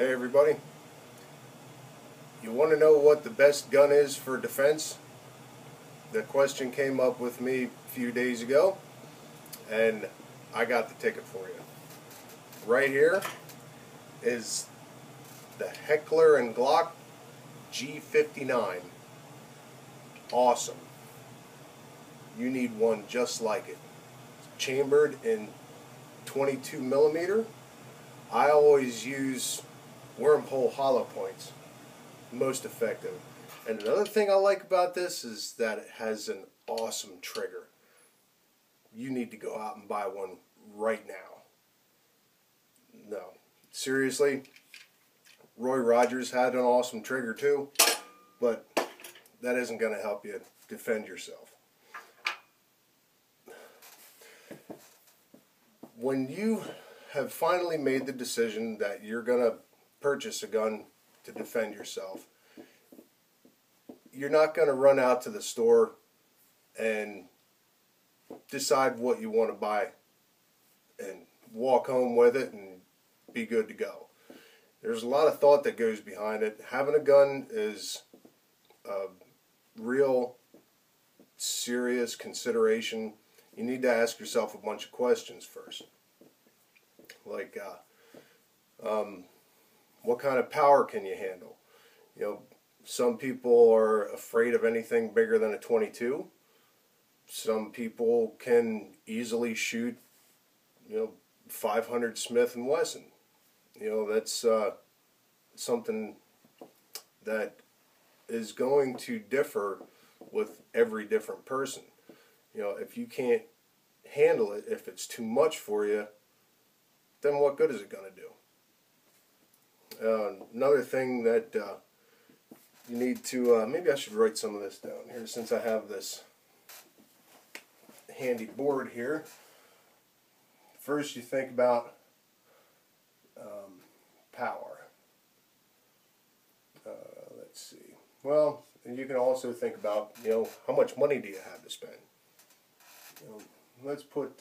Hey everybody, you want to know what the best gun is for defense? The question came up with me a few days ago and I got the ticket for you. Right here is the Heckler & Glock G59. Awesome. You need one just like it. Chambered in 22 millimeter. I always use wormhole hollow points. Most effective. And another thing I like about this is that it has an awesome trigger. You need to go out and buy one right now. No, seriously, Roy Rogers had an awesome trigger too, but that isn't going to help you defend yourself. When you have finally made the decision that you're going to purchase a gun to defend yourself, you're not going to run out to the store and decide what you want to buy and walk home with it and be good to go. There's a lot of thought that goes behind it. Having a gun is a real serious consideration. You need to ask yourself a bunch of questions first. Like, what kind of power can you handle? You know, some people are afraid of anything bigger than a 22. Some people can easily shoot, 500 Smith & Wesson. That's something that is going to differ with every different person. If you can't handle it, if it's too much for you, then what good is it going to do? Another thing that you need to, maybe I should write some of this down here since I have this handy board here. First you think about power. Let's see. Well, and you can also think about, how much money do you have to spend? Let's put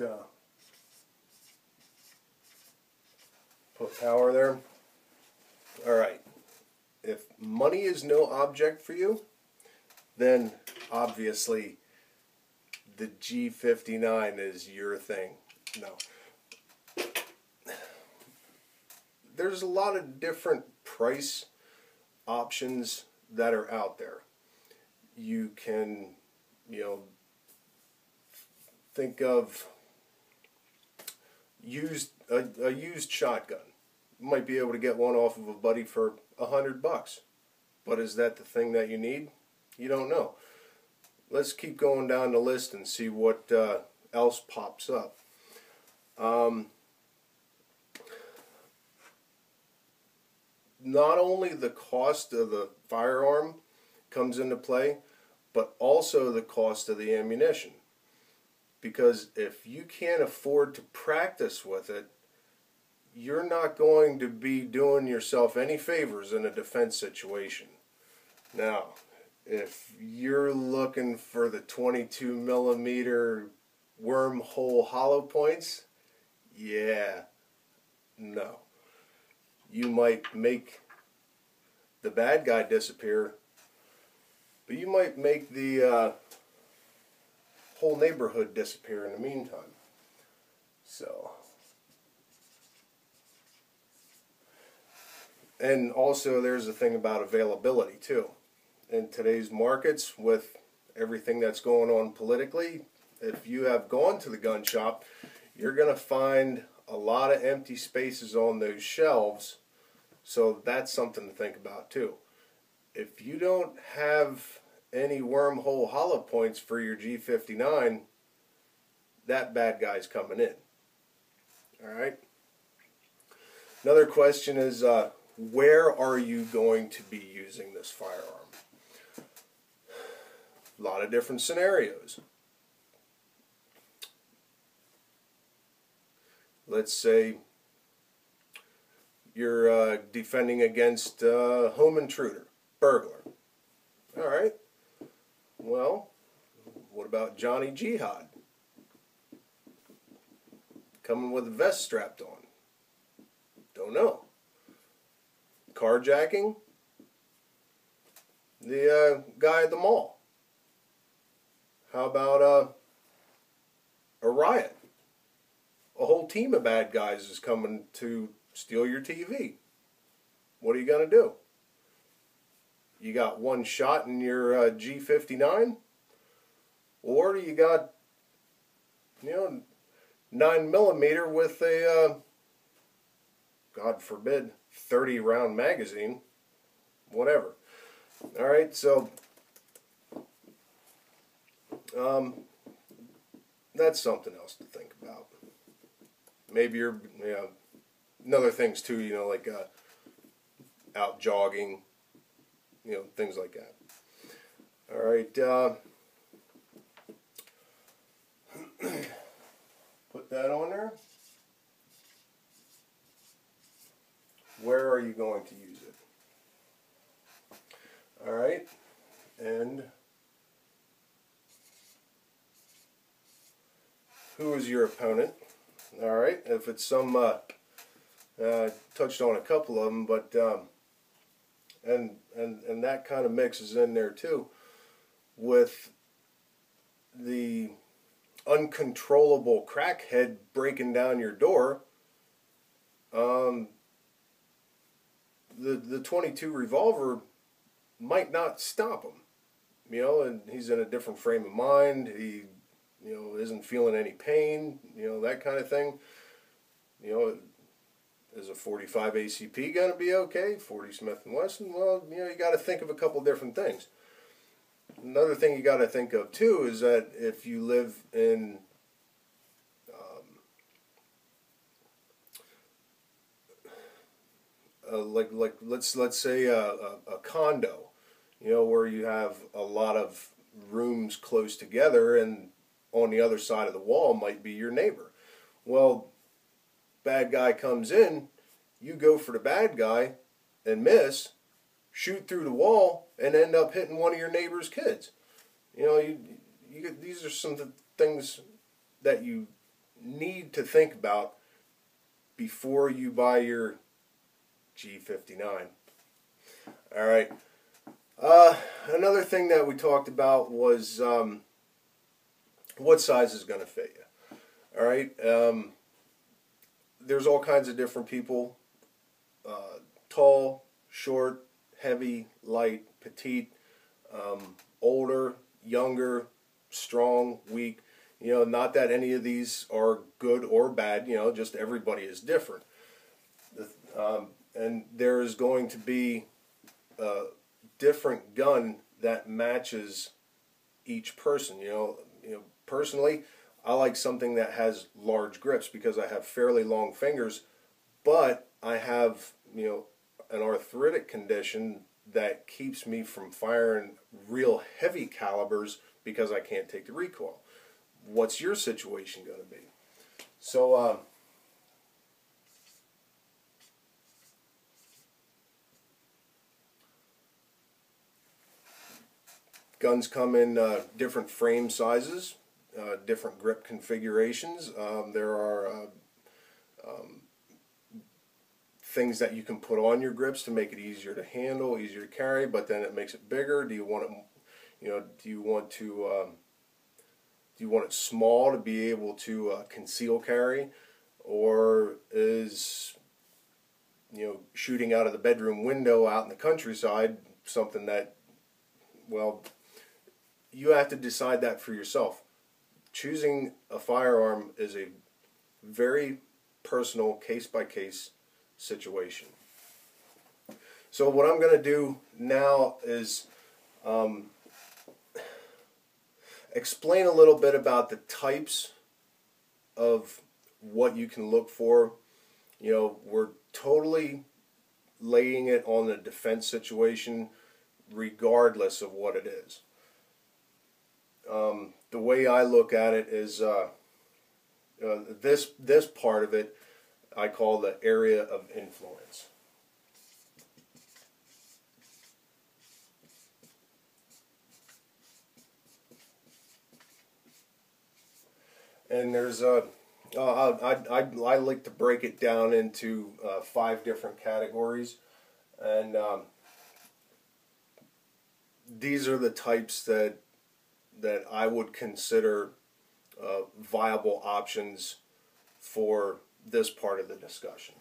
power there. Alright, if money is no object for you, then obviously the G59 is your thing. No. There's a lot of different price options that are out there. You can, think of a used shotgun. You might be able to get one off of a buddy for $100. But is that the thing that you need? You don't know. Let's keep going down the list and see what else pops up. Not only the cost of the firearm comes into play, but also the cost of the ammunition. Because if you can't afford to practice with it, you're not going to be doing yourself any favors in a defense situation. Now, if you're looking for the 22 millimeter wormhole hollow points, yeah, no. You might make the bad guy disappear, but you might make the whole neighborhood disappear in the meantime. So, and also there's a thing about availability too. In today's markets, with everything that's going on politically, if you have gone to the gun shop, you're going to find a lot of empty spaces on those shelves. So that's something to think about too. If you don't have any wormhole hollow points for your G59, that bad guy's coming in. Alright? Another question is, where are you going to be using this firearm? A lot of different scenarios. Let's say you're defending against a home intruder, burglar. Alright. Well, what about Johnny Jihad? Coming with a vest strapped on. Don't know. carjacking, the guy at the mall? How about a riot? A whole team of bad guys is coming to steal your TV. What are you going to do? You got one shot in your G59? Or you got, 9mm with a, God forbid, 30-round magazine? Whatever. Alright, so that's something else to think about. Maybe you're, another things too, like out jogging, things like that. All right, put that on there. Where are you going to use it? All right, and who is your opponent? All right, if it's some, touched on a couple of them, but and that kind of mixes in there too, with the uncontrollable crackhead breaking down your door. The 22 revolver might not stop him, and he's in a different frame of mind. He isn't feeling any pain, that kind of thing. Is a .45 ACP going to be okay? 40 Smith & Wesson? Well, you got to think of a couple different things. Another thing you got to think of too is that if you live in let's say a condo, where you have a lot of rooms close together, and on the other side of the wall might be your neighbor. Well, bad guy comes in, you go for the bad guy and miss, shoot through the wall, and end up hitting one of your neighbor's kids. These are some things that you need to think about before you buy your G59. All right. Another thing that we talked about was what size is going to fit you. All right. There's all kinds of different people. Tall, short, heavy, light, petite, older, younger, strong, weak. Not that any of these are good or bad. Just everybody is different. And there is going to be a different gun that matches each person. Personally, I like something that has large grips because I have fairly long fingers, but I have, an arthritic condition that keeps me from firing real heavy calibers because I can't take the recoil. What's your situation going to be? So, guns come in different frame sizes, different grip configurations. There are things that you can put on your grips to make it easier to handle, easier to carry, but then it makes it bigger. Do you want it, do you want it small to be able to conceal carry, or is shooting out of the bedroom window out in the countryside something that, well, you have to decide that for yourself. Choosing a firearm is a very personal, case-by-case situation. So what I'm going to do now is explain a little bit about the types of what you can look for. We're totally laying it on the defense situation regardless of what it is. The way I look at it is this part of it I call the area of influence. And there's I like to break it down into 5 different categories. And these are the types that I would consider viable options for this part of the discussion.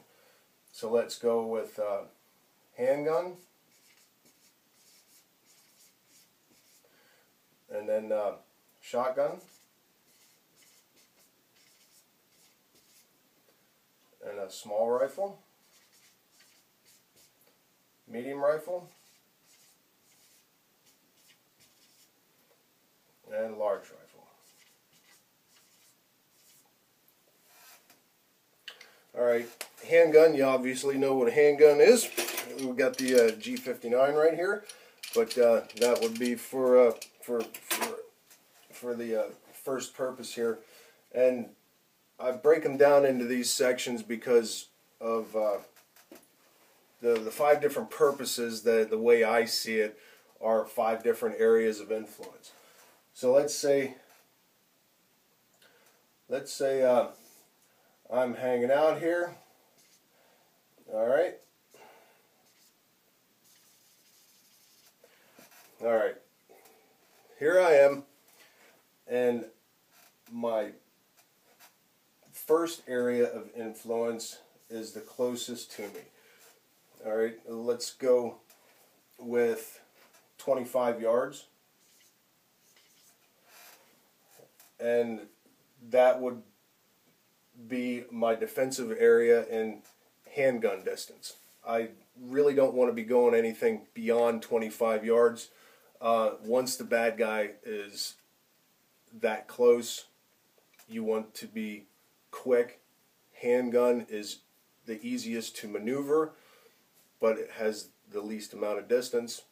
So let's go with handgun, and then shotgun, and a small rifle, medium rifle, and large rifle. Alright, handgun, you obviously know what a handgun is. We've got the G59 right here, but that would be for the first purpose here. And I break them down into these sections because of the 5 different purposes that the way I see it are 5 different areas of influence. So let's say I'm hanging out here. Alright. Alright. Here I am, and my first area of influence is the closest to me. Alright, let's go with 25 yards. And that would be my defensive area in handgun distance. I really don't want to be going anything beyond 25 yards. Once the bad guy is that close, you want to be quick. Handgun is the easiest to maneuver, but it has the least amount of distance,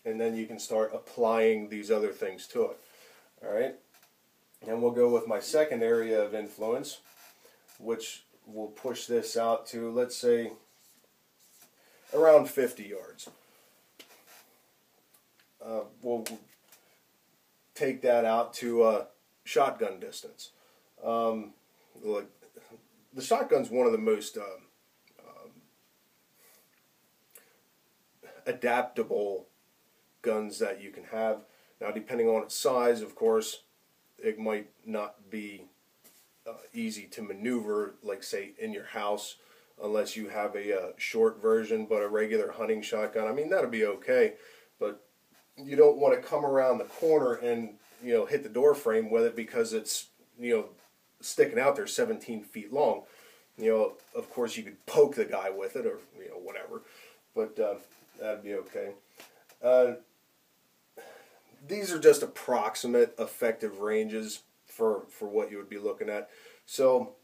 and then you can start applying these other things to it. Alright, and we'll go with my second area of influence, which will push this out to, let's say, around 50 yards. We'll take that out to shotgun distance. Look, the shotgun's one of the most adaptable guns that you can have. Now, depending on its size, of course, it might not be easy to maneuver, like say in your house, unless you have a short version. But a regular hunting shotgun, I mean, that'll be okay, but you don't want to come around the corner and hit the door frame with it, because it's sticking out there 17 feet long. Of course you could poke the guy with it, or whatever, but that'd be okay. These are just approximate effective ranges for what you would be looking at. So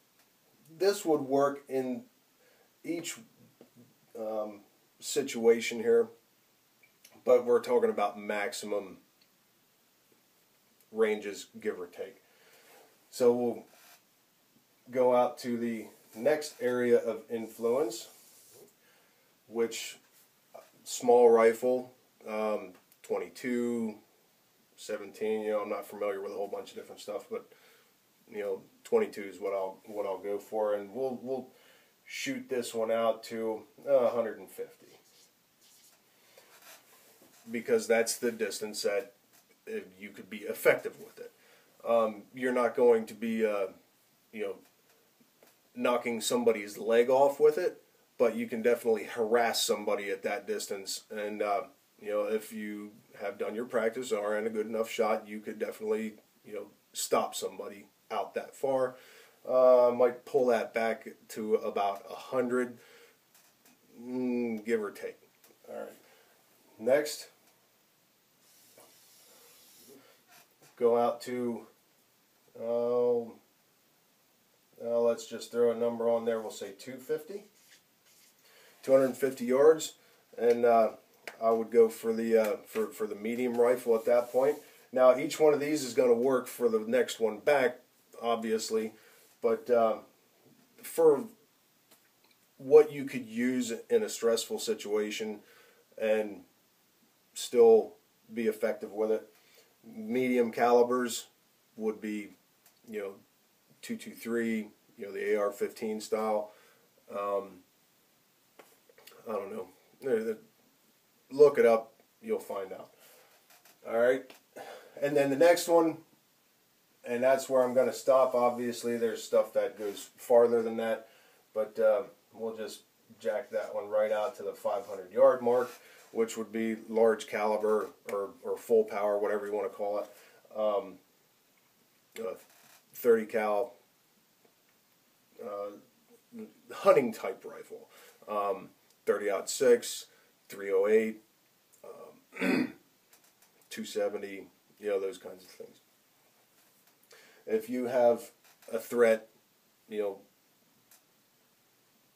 this would work in each situation here, but we're talking about maximum ranges, give or take. So we'll go out to the next area of influence, which small rifle, 22, 17. I'm not familiar with a whole bunch of different stuff, but 22 is what I'll go for, and we'll shoot this one out to 150, because that's the distance that you could be effective with it. You're not going to be knocking somebody's leg off with it, but you can definitely harass somebody at that distance. And if you have done your practice or are in a good enough shot, you could definitely stop somebody out that far. Might pull that back to about 100, give or take. All right. Next, go out to, let's just throw a number on there. We'll say 250 yards, and I would go for the for the medium rifle at that point. Now, each one of these is going to work for the next one back, obviously, but for what you could use in a stressful situation and still be effective with it, medium calibers would be, 223, the AR-15 style. I don't know, Look it up, you'll find out. All right, and then the next one, and that's where I'm going to stop. Obviously, there's stuff that goes farther than that, but we'll just jack that one right out to the 500-yard mark, which would be large caliber or full power, whatever you want to call it. 30 cal hunting type rifle, 30-06, 308, 270, those kinds of things. If you have a threat,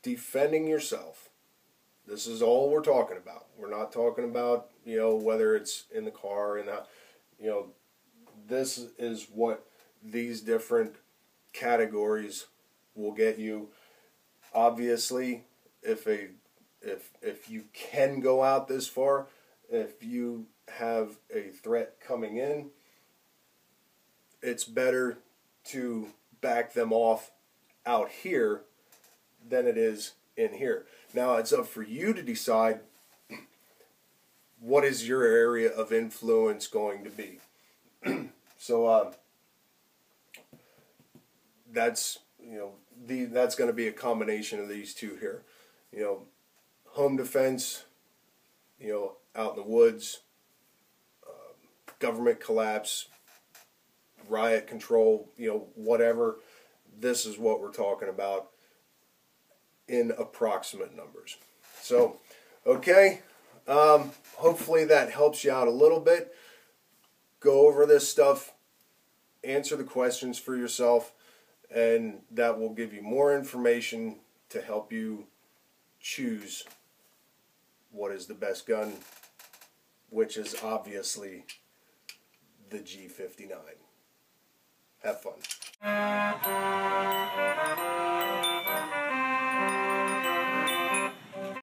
defending yourself, this is all we're talking about. We're not talking about, whether it's in the car and this is what these different categories will get you. Obviously, if you can go out this far, if you have a threat coming in, it's better to back them off out here than it is in here. Now, it's up for you to decide what is your area of influence going to be. So that's that's going to be a combination of these two here. Home defense, out in the woods, government collapse, riot control, whatever. This is what we're talking about in approximate numbers. So, okay, hopefully that helps you out a little bit. Go over this stuff, answer the questions for yourself, and that will give you more information to help you choose what is the best gun, which is obviously the G59. Have fun.